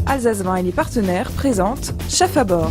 Alsace Vin et les partenaires présentent Chef à bord.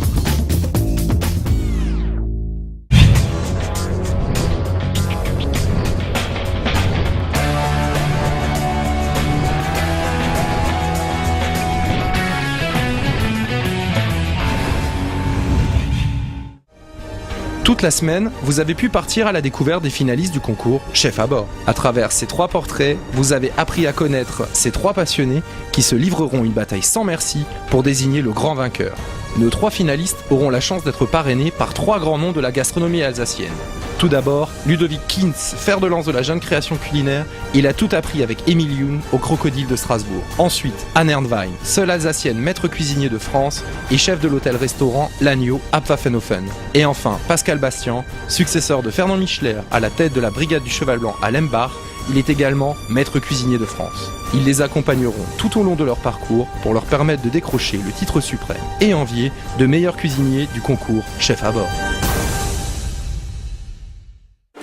Toute la semaine, vous avez pu partir à la découverte des finalistes du concours Chef à bord. À travers ces 3 portraits, vous avez appris à connaître ces 3 passionnés qui se livreront une bataille sans merci pour désigner le grand vainqueur. Nos 3 finalistes auront la chance d'être parrainés par 3 grands noms de la gastronomie alsacienne. Tout d'abord, Ludovic Kintz, fer de lance de la jeune création culinaire, il a tout appris avec Émile Youn au Crocodile de Strasbourg. Ensuite, Anne Ernwein, seule alsacienne maître cuisinier de France et chef de l'hôtel-restaurant L'Agneau à Pfaffenhofen. Et enfin, Pascal Bastian, successeur de Fernand Michler à la tête de la brigade du Cheval Blanc à Lembach, il est également maître cuisinier de France. Ils les accompagneront tout au long de leur parcours pour leur permettre de décrocher le titre suprême et envier de meilleurs cuisiniers du concours Chef à bord.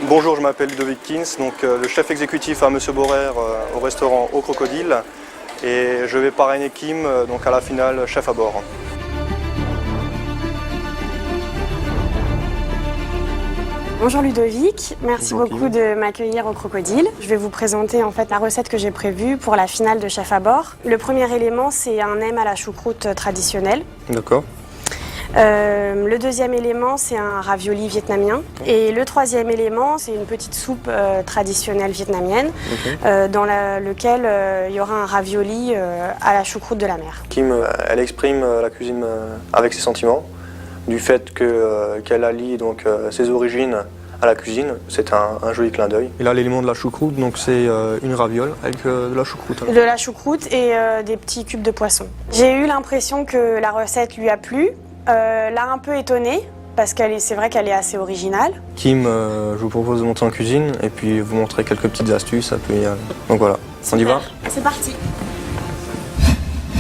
Bonjour, je m'appelle Ludovic Kintz, le chef exécutif à Monsieur Borer au restaurant Au Crocodile, et je vais parrainer Kim à la finale Chef à bord. Bonjour Ludovic, merci Bonjour beaucoup Kim. de m'accueillir au Crocodile. Je vais vous présenter la recette que j'ai prévue pour la finale de Chef à bord. Le premier élément, c'est un nem à la choucroute traditionnel. D'accord. Le deuxième élément, c'est un ravioli vietnamien. Et le troisième élément, c'est une petite soupe traditionnelle vietnamienne, dans lequel il y aura un ravioli à la choucroute de la mer. Kim, elle exprime la cuisine avec ses sentiments, du fait qu'elle allie ses origines à la cuisine. C'est un joli clin d'œil. Et là, l'élément de la choucroute, c'est une raviole avec de la choucroute. De la choucroute et des petits cubes de poisson. J'ai eu l'impression que la recette lui a plu. L'a un peu étonnée, parce c'est vrai qu'elle est assez originale. Kim, je vous propose de monter en cuisine et puis vous montrer quelques petites astuces. Donc voilà, on y va? C'est parti.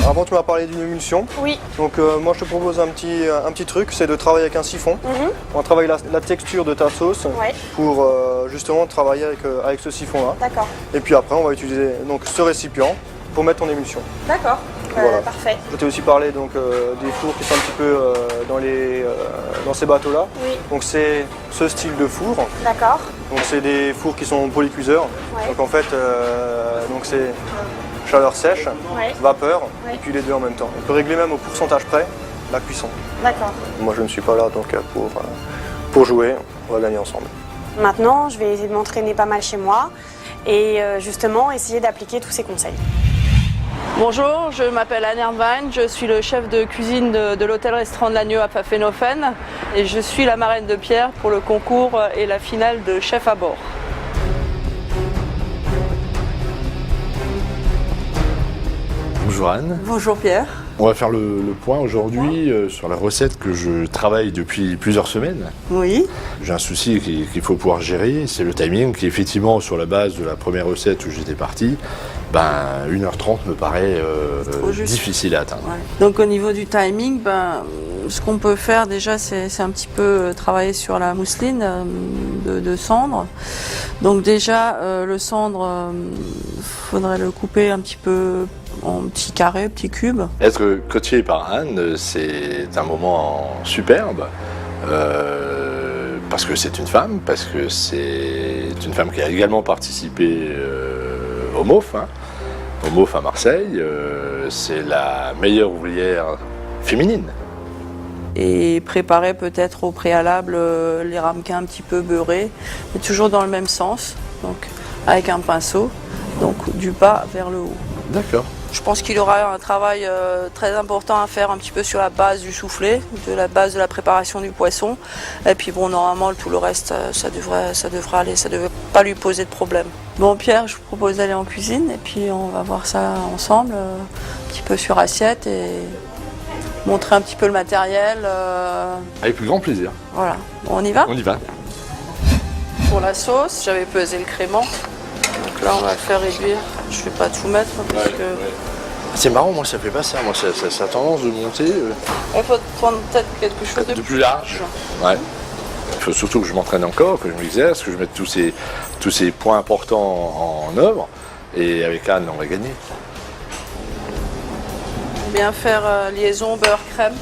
Avant, tu m'as parlé d'une émulsion. Oui. Moi, je te propose un petit truc, c'est de travailler avec un siphon. On travaille la texture de ta sauce pour justement travailler avec ce siphon-là. D'accord. Et puis après, on va utiliser ce récipient pour mettre ton émulsion. D'accord. Voilà. Parfait. Je t'ai aussi parlé des fours qui sont un petit peu dans ces bateaux-là. Oui. Donc c'est ce style de four. D'accord. Donc c'est des fours qui sont polycuiseurs. Ouais. Donc en fait, c'est chaleur sèche, vapeur, Ouais. et puis les deux en même temps. On peut régler même au pourcentage près la cuisson. D'accord. Moi je ne suis pas là pour jouer, on va gagner ensemble. Maintenant, je vais essayer de m'entraîner pas mal chez moi et justement essayer d'appliquer tous ces conseils. Bonjour, je m'appelle Anne Ernwein, je suis le chef de cuisine de l'hôtel-restaurant de L'Agneau à Pfaffenhofen et je suis la marraine de Pierre pour le concours et la finale de Chef à bord. Bonjour Anne. Bonjour Pierre. On va faire le point aujourd'hui sur la recette que je travaille depuis plusieurs semaines. Oui. J'ai un souci qu'il faut pouvoir gérer, c'est le timing qui effectivement sur la base de la première recette où j'étais parti, 1h30 me paraît difficile à atteindre. Ouais. Donc au niveau du timing, ce qu'on peut faire déjà c'est un petit peu travailler sur la mousseline de cendre. Donc déjà le cendre, faudrait le couper un petit peu en petits carrés, petits cubes. Être coaché par Anne, c'est un moment superbe. Parce que c'est une femme, parce que c'est une femme qui a également participé au MOF, au MOF à Marseille. C'est la meilleure ouvrière féminine. Et préparer peut-être au préalable les ramequins un petit peu beurrés, mais toujours dans le même sens, donc avec un pinceau, donc du bas vers le haut. D'accord. Je pense qu'il y aura un travail très important à faire un petit peu sur la base du soufflé, de la base de la préparation du poisson. Et puis bon, normalement, tout le reste, ça devrait aller, ça ne devrait pas lui poser de problème. Bon Pierre, je vous propose d'aller en cuisine et puis on va voir ça ensemble, un petit peu sur assiette et montrer un petit peu le matériel. Avec plus grand plaisir. Voilà, bon, on y va? On y va. Pour la sauce, j'avais pesé le crément. Donc là, on va le faire réduire. Je ne vais pas tout mettre parce que... C'est marrant, moi ça fait pas ça. Moi ça a tendance de monter. Il faut prendre peut-être quelque chose de plus large. Ouais. Il faut surtout que je m'entraîne encore, que je m'exerce, que je mette tous ces points importants en œuvre. Et avec Anne, on va gagner. bien faire liaison beurre-crème.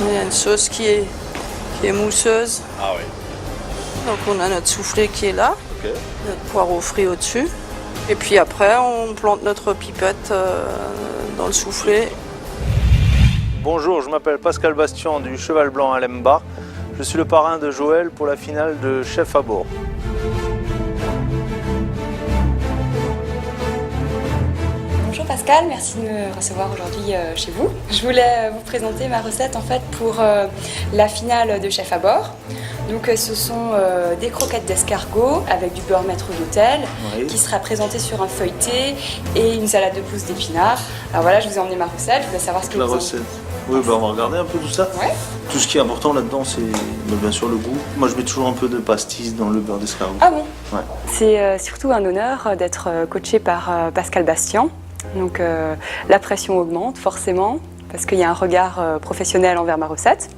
Il y a une sauce qui est mousseuse. Ah oui. Donc on a notre soufflé qui est là, Ok. notre poireau frit au-dessus. Et puis après, on plante notre pipette dans le soufflé. Bonjour, je m'appelle Pascal Bastien du Cheval Blanc à Lemba. Je suis le parrain de Joël pour la finale de Chef à bord. Bonjour Pascal, merci de me recevoir aujourd'hui chez vous. Je voulais vous présenter ma recette en fait pour la finale de Chef à bord. Donc ce sont des croquettes d'escargot avec du beurre maître d'hôtel qui sera présenté sur un feuilleté et une salade de pousses d'épinards. Alors voilà, je vous ai emmené ma recette, je voulais savoir ce que La vous en recette. Oui, bah on va regarder un peu tout ça. Ouais. Tout ce qui est important là-dedans, c'est bien sûr le goût. Moi, je mets toujours un peu de pastis dans le beurre d'escargot. Ah bon? Ouais. C'est surtout un honneur d'être coaché par Pascal Bastien. Donc la pression augmente forcément parce qu'il y a un regard professionnel envers ma recette.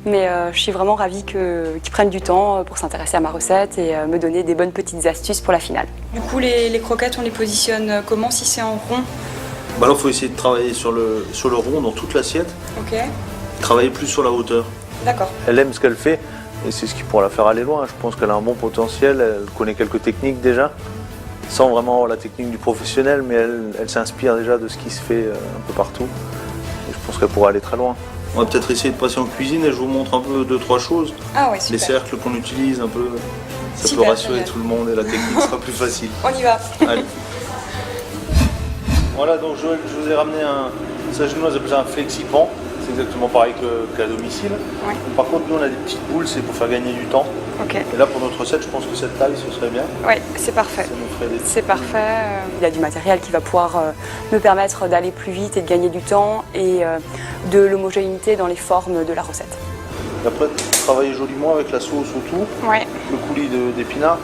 Mais je suis vraiment ravie qu'ils prennent du temps pour s'intéresser à ma recette et me donner des bonnes petites astuces pour la finale. Du coup, les croquettes, on les positionne comment si c'est en rond? Bah alors, il faut essayer de travailler sur le rond dans toute l'assiette. Ok, Travailler plus sur la hauteur. d'accord. Elle aime ce qu'elle fait et c'est ce qui pourra la faire aller loin. Je pense qu'elle a un bon potentiel, elle connaît quelques techniques déjà, sans vraiment avoir la technique du professionnel, mais elle s'inspire déjà de ce qui se fait un peu partout. Et je pense qu'elle pourra aller très loin. On va peut-être essayer de passer en cuisine et je vous montre un peu 2-3 choses. Ah ouais, Les super. cercles qu'on utilise un peu, ça Super, peut rassurer génial. tout le monde et la technique sera plus facile. On y va. Allez. Voilà, donc je vous ai ramené ça chez nous, on appelle ça un flexipan. C'est exactement pareil qu'à domicile. Ouais. Par contre, nous on a des petites boules, c'est pour faire gagner du temps. Ok, Et là, pour notre recette, je pense que cette taille, ce serait bien. ouais, c'est parfait. Ça nous ferait des C'est parfait. Il a du matériel qui va pouvoir me permettre d'aller plus vite et de gagner du temps et de l'homogénéité dans les formes de la recette. Et après, travailler joliment avec la sauce autour, Ouais, le coulis d'épinards,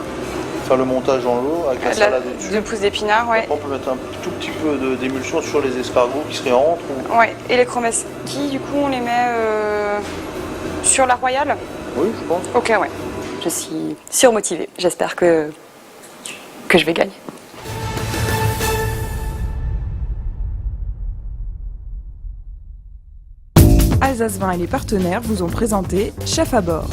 faire le montage dans l'eau avec la salade au-dessus. de pousses d'épinards, ouais. Après, on peut mettre un tout petit peu d'émulsion sur les escargots qui seraient entre. Ouais, et les chromeski, du coup, on les met sur la royale? Oui, je pense. Ok, ouais. Je suis surmotivée. J'espère que je vais gagner. Alsace Vin et les partenaires vous ont présenté Chef à bord.